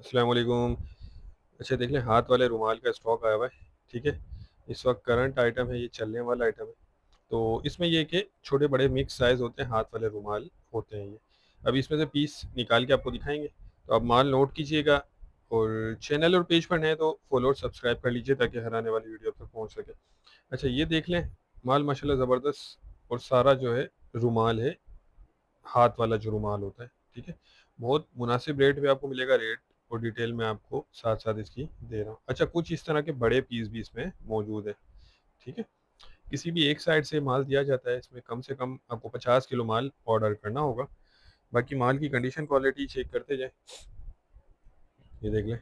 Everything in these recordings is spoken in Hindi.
अस्सलाम वालेकुम। अच्छा देख लें, हाथ वाले रुमाल का स्टॉक आया हुआ है। ठीक है, इस वक्त करंट आइटम है, ये चलने वाला आइटम है। तो इसमें ये है कि छोटे बड़े मिक्स साइज़ होते हैं, हाथ वाले रुमाल होते हैं ये। अभी इसमें से पीस निकाल के आपको दिखाएंगे, तो आप माल नोट कीजिएगा। और चैनल और पेज पर नए तो फॉलो और सब्सक्राइब कर लीजिए ताकि हर आने वाली वीडियो तक पहुँच सके। अच्छा ये देख लें, माल माशाल्लाह ज़बरदस्त और सारा जो है रुमाल है, हाथ वाला जो रुमाल होता है। ठीक है, बहुत मुनासिब रेट पे आपको मिलेगा। रेट और डिटेल मैं आपको साथ साथ इसकी दे रहा हूँ। अच्छा, कुछ इस तरह के बड़े पीस भी इसमें मौजूद है। ठीक है, किसी भी एक साइड से माल दिया जाता है, इसमें कम से कम आपको 50 किलो माल ऑर्डर करना होगा। बाकी माल की कंडीशन क्वालिटी चेक करते जाए। ये देख लें,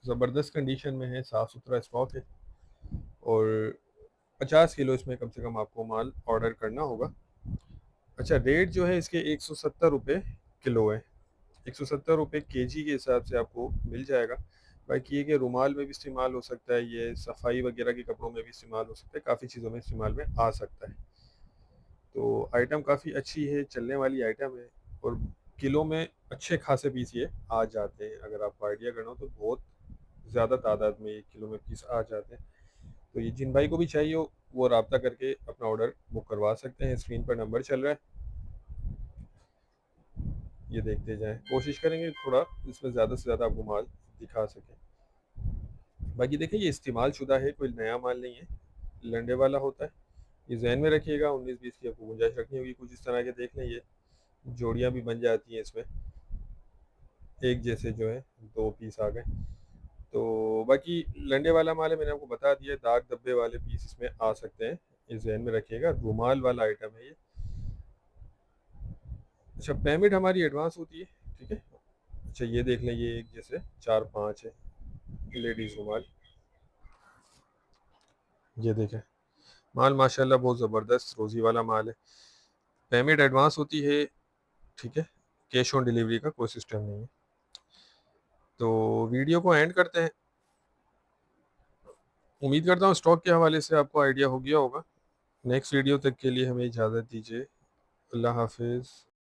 ज़बरदस्त कंडीशन में है, साफ़ सुथरा स्टॉक है। और 50 किलो इसमें कम से कम आपको माल ऑर्डर करना होगा। अच्छा, रेट जो है इसके 170 रुपये किलो है। 170 रुपये केजी के हिसाब से आपको मिल जाएगा। बाकी ये कि रुमाल में भी इस्तेमाल हो सकता है, ये सफाई वगैरह के कपड़ों में भी इस्तेमाल हो सकता है, काफ़ी चीज़ों में इस्तेमाल में आ सकता है। तो आइटम काफ़ी अच्छी है, चलने वाली आइटम है। और किलो में अच्छे खासे पीस ये आ जाते हैं। अगर आपको आइडिया करना हो तो बहुत ज़्यादा तादाद में ये किलो में पीस आ जाते हैं। तो ये जिन भाई को भी चाहिए हो वो रब्ता करके अपना ऑर्डर बुक करवा सकते हैं। स्क्रीन पर नंबर चल रहा है, ये देखते जाएं। कोशिश करेंगे थोड़ा इसमें ज़्यादा से ज़्यादा आपको माल दिखा सकें। बाकी देखिए, ये इस्तेमाल शुदा है, कोई नया माल नहीं है, लंडे वाला होता है। ये जहन में रखिएगा, 19-20 की आपको गुंजाइश रखनी होगी। कुछ इस तरह के देख लें, ये जोड़ियाँ भी बन जाती हैं इसमें, एक जैसे जो है 2 पीस आ गए। तो बाकी लंडे वाला माल है, मैंने आपको बता दिया। दाग धब्बे वाले पीस इसमें आ सकते हैं, ये जहन में रखिएगा। रुमाल वाला आइटम है ये। अच्छा, पेमेंट हमारी एडवांस होती है। ठीक है। अच्छा ये देख लें, ये एक जैसे 4-5 है, लेडीज़ रुमाल। ये देखें, माल माशाल्लाह बहुत ज़बरदस्त रोज़ी वाला माल है। पेमेंट एडवांस होती है। ठीक है, कैश ऑन डिलीवरी का कोई सिस्टम नहीं है। तो वीडियो को एंड करते हैं। उम्मीद करता हूँ स्टॉक के हवाले से आपको आइडिया हो गया होगा। नेक्स्ट वीडियो तक के लिए हमें इजाज़त दीजिए। अल्लाह हाफिज़।